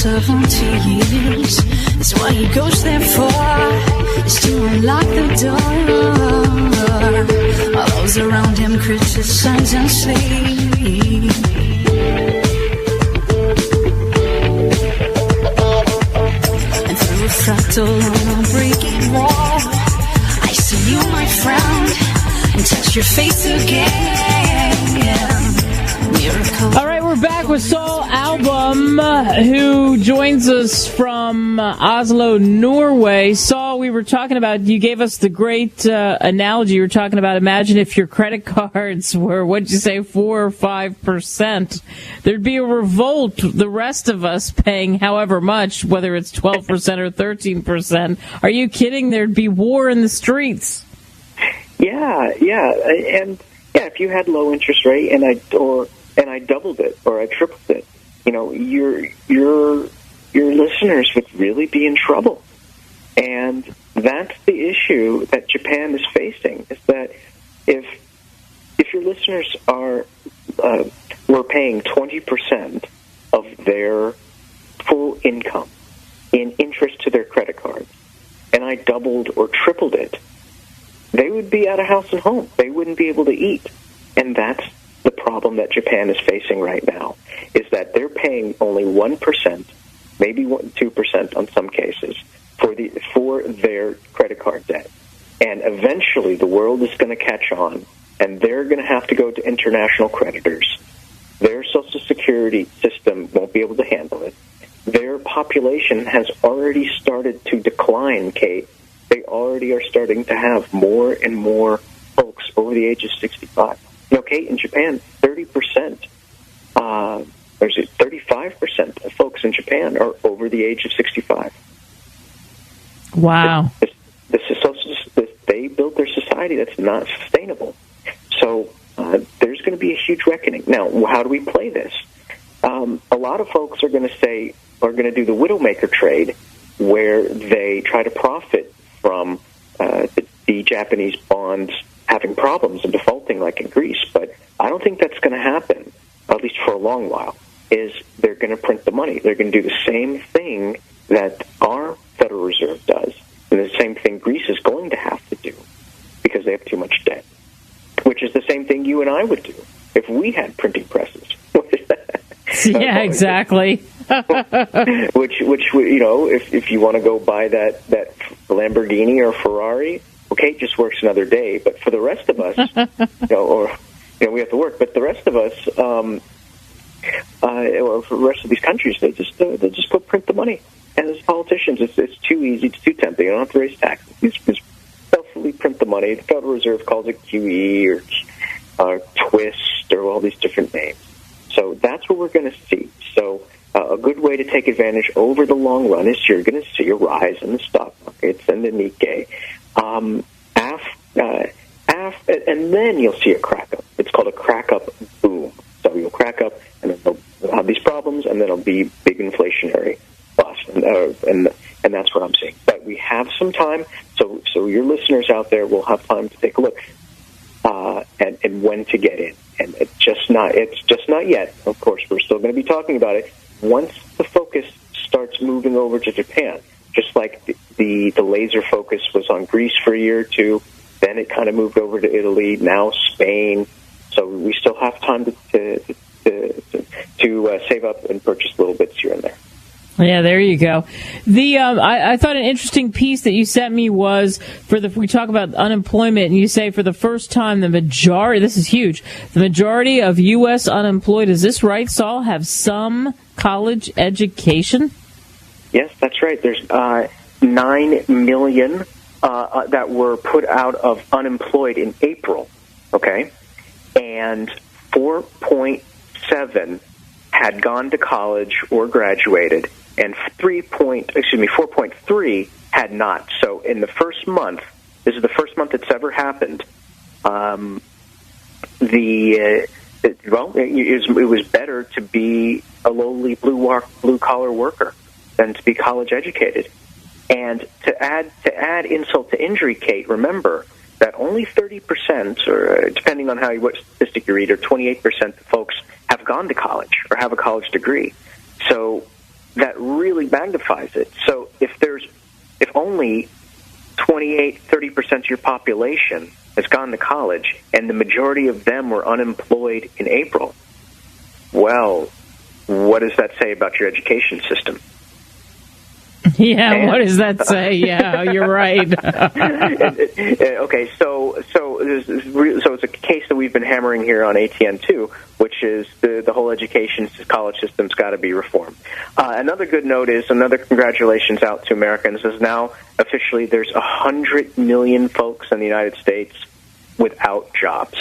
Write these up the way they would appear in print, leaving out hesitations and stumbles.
70 years. That's what he goes there for, is to unlock the door. All those around him criticize and sleep. And through a fractal on a breaking wall, I see you, my friend, and touch your face again. All right, we're back with Saul Albom, who joins us from Oslo, Norway. Saul, we were talking about, you gave us the great analogy. You were talking about, imagine if your credit cards were, what'd you say, 4 or 5%. There'd be a revolt, the rest of us paying however much, whether it's 12% or 13%. Are you kidding? There'd be war in the streets. Yeah. And if you had low interest rate and I doubled it or I tripled it, your listeners would really be in trouble. And that's the issue that Japan is facing, is that if your listeners were paying 20% of their full income in interest to their credit cards, and I doubled or tripled it, they would be out of house and home. They wouldn't be able to eat. And that's the problem that Japan is facing right now, is that they're paying only 1%, maybe 2% on some cases, for their credit card debt. And eventually the world is going to catch on, and they're going to have to go to international creditors. Their Social Security system won't be able to handle it. Their population has already started to decline, Kate. They already are starting to have more and more folks over the age of 65. Kate, in Japan, 30%, or is it 35% of folks in Japan are over the age of 65. Wow. They built their society that's not sustainable. So there's going to be a huge reckoning. Now, how do we play this? A lot of folks are going to do the widowmaker trade, where they try to profit from the Japanese bonds having problems and defaulting like in Greece. But I don't think that's going to happen, at least for a long while, is they're going to print the money. They're going to do the same thing that our Federal Reserve does, and the same thing Greece is going to have to do because they have too much debt, which is the same thing you and I would do if we had printing presses. Yeah, exactly. which if you want to go buy that Lamborghini or Ferrari, okay, it just works another day. But for the rest of us, we have to work. But the rest of us, or for the rest of these countries, they just print the money. And as politicians, it's too easy, it's too tempting. You don't have to raise taxes. You just selfily print the money. The Federal Reserve calls it QE or Twist or all these different names. So that's what we're going to see. So a good way to take advantage over the long run is you're going to see a rise in the stock markets and the Nikkei. And then you'll see a crack up. It's called a crack up boom. So you'll crack up, and then they'll have these problems, and then it'll be big inflationary bust. And that's what I'm seeing. But we have some time, so your listeners out there will have time to take a look and when to get in. And it's just not yet. Of course, we're still going to be talking about it once the focus starts moving over to Japan. Just like the laser focus was on Greece for a year or two, then it kind of moved over to Italy, now Spain. So we still have time to save up and purchase little bits here and there. Yeah, there you go. I thought an interesting piece that you sent me was we talk about unemployment, and you say for the first time this is huge, the majority of U.S. unemployed, is this right, Saul, have some college education? Yes, that's right. There's 9 million that were put out of unemployed in April, okay? And 4.7 had gone to college or graduated, and 4.3 had not. So in the first month, this is the first month it's ever happened, it was better to be a lowly blue-collar worker than to be college educated. And to add insult to injury, Kate, remember that only 30%, or depending on what statistic you read, or 28% of folks have gone to college or have a college degree. So that really magnifies it. So if only 28-30% of your population has gone to college, and the majority of them were unemployed in April, well, what does that say about your education system? Yeah, what does that say? Yeah, you're right. Okay, so it's a case that we've been hammering here on ATN too, which is the whole education college system's got to be reformed. Another good note is another congratulations out to Americans is now officially there's 100 million folks in the United States without jobs.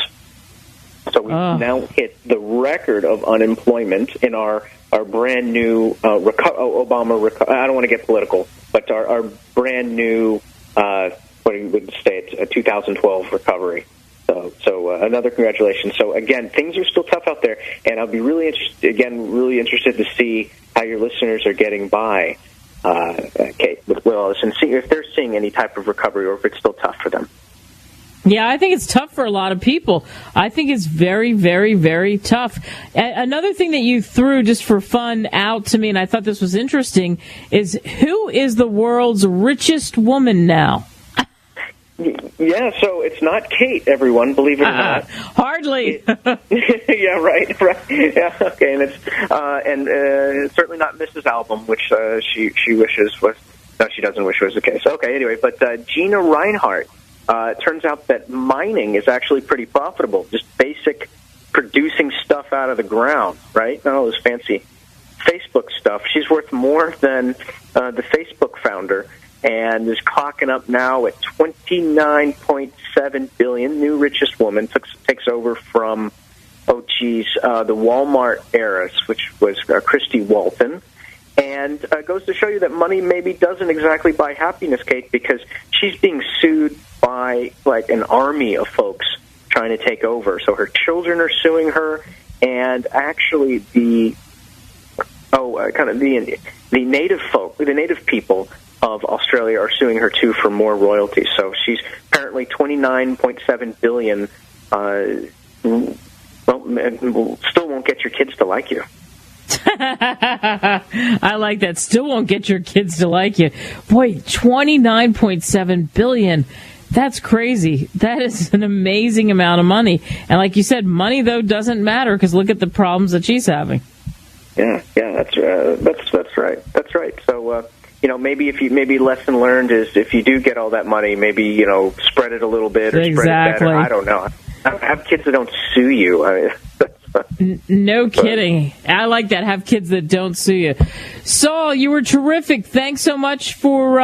So we've now hit the record of unemployment in our brand new Obama. I don't want to get political, but our brand new what do you say? It's a 2012 recovery. So another congratulations. So again, things are still tough out there, and I'll be really interested to see how your listeners are getting by, Kate, with Willis, and see if they're seeing any type of recovery or if it's still tough for them. Yeah, I think it's tough for a lot of people. I think it's very, very, very tough. Another thing that you threw just for fun out to me, and I thought this was interesting, is who is the world's richest woman now? Yeah, so it's not Kate, everyone, believe it or not. Hardly. Yeah, right. Yeah, okay, and it's certainly not Mrs. Albom, which she wishes was. No, she doesn't wish was the case. Okay, anyway, but Gina Reinhardt. It turns out that mining is actually pretty profitable, just basic producing stuff out of the ground, right? Not all this fancy Facebook stuff. She's worth more than the Facebook founder and is clocking up now at $29.7 billion. New richest woman, takes over from, the Walmart heiress, which was Christy Walton. And goes to show you that money maybe doesn't exactly buy happiness, Kate, because she's being sued by like an army of folks trying to take over. So her children are suing her, and actually the native people of Australia are suing her too for more royalties. So she's apparently $29.7 billion. Still won't get your kids to like you. I like that. Still won't get your kids to like you. Boy, $29.7 billion. That's crazy. That is an amazing amount of money. And like you said, money, though, doesn't matter because look at the problems that she's having. Yeah, that's right. That's right. So, maybe lesson learned is if you do get all that money, maybe, spread it a little bit or spread it better. I don't know. Have kids that don't sue you. No kidding. I like that. Have kids that don't sue you. Saul, you were terrific. Thanks so much for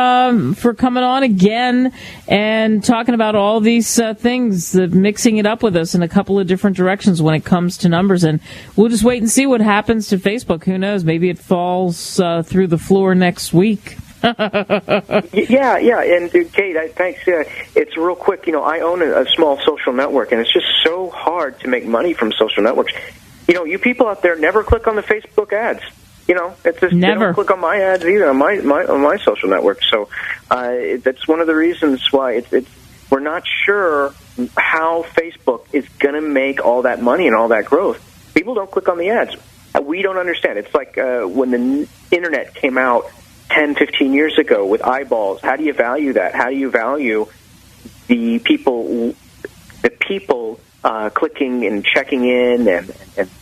coming on again and talking about all these things, mixing it up with us in a couple of different directions when it comes to numbers. And we'll just wait and see what happens to Facebook. Who knows? Maybe it falls through the floor next week. Yeah, and Kate, thanks. It's real quick. I own a small social network, and it's just so hard to make money from social networks. You people out there never click on the Facebook ads. It's just never. They don't click on my ads either on my social network. So that's one of the reasons why we're not sure how Facebook is going to make all that money and all that growth. People don't click on the ads. We don't understand. It's like when the internet came out 10, 15 years ago with eyeballs. How do you value that? How do you value the people clicking and checking in and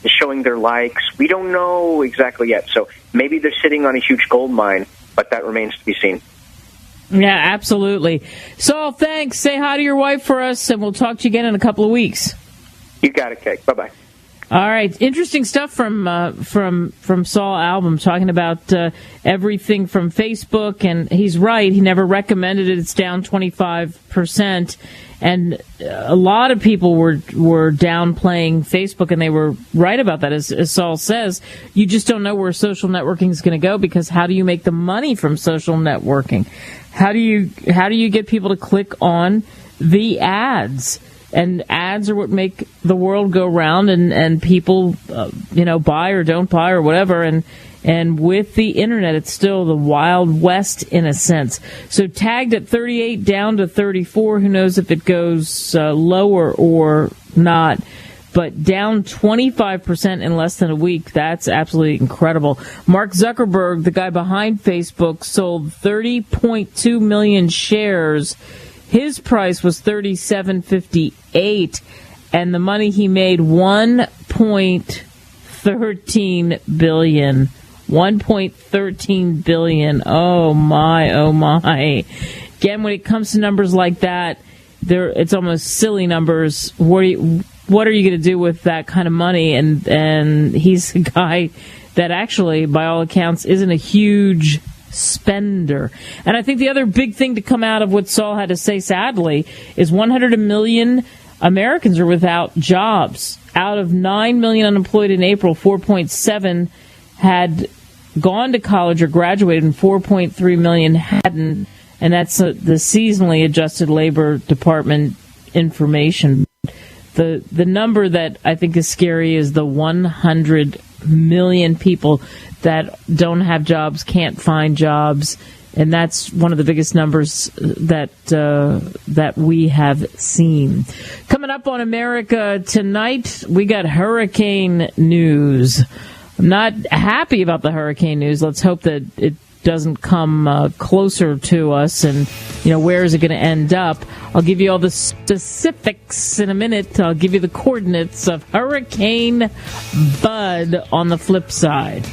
showing their likes? We don't know exactly yet. So maybe they're sitting on a huge gold mine, but that remains to be seen. Yeah, absolutely. Saul, thanks. Say hi to your wife for us, and we'll talk to you again in a couple of weeks. You got it, Kate. Bye-bye. All right, interesting stuff from Saul Albom talking about everything from Facebook, and he's right. He never recommended it. It's down 25%, and a lot of people were downplaying Facebook, and they were right about that. As Saul says, you just don't know where social networking is going to go because how do you make the money from social networking? How do you get people to click on the ads? And ads are what make the world go round, and people, buy or don't buy or whatever. And with the internet, it's still the Wild West in a sense. So tagged at 38, down to 34. Who knows if it goes lower or not? but down 25% in less than a week. That's absolutely incredible. Mark Zuckerberg, the guy behind Facebook, sold 30.2 million shares. His price was $37.58, and the money he made, $1.13 billion. $1.13 billion. Oh my, oh my. Again, when it comes to numbers like that, it's almost silly numbers. What are you going to do with that kind of money? And he's a guy that actually, by all accounts, isn't a huge spender. And I think the other big thing to come out of what Saul had to say, sadly, is 100 million Americans are without jobs. Out of 9 million unemployed in April, 4.7 had gone to college or graduated, and 4.3 million hadn't. And that's the seasonally adjusted Labor Department information. The number that I think is scary is the 100 million people that don't have jobs, can't find jobs, and that's one of the biggest numbers that we have seen. Coming up on America Tonight, we got hurricane news. I'm not happy about the hurricane news. Let's hope that it doesn't come closer to us, and where is it going to end up? I'll give you all the specifics in a minute. I'll give you the coordinates of Hurricane Bud on the flip side.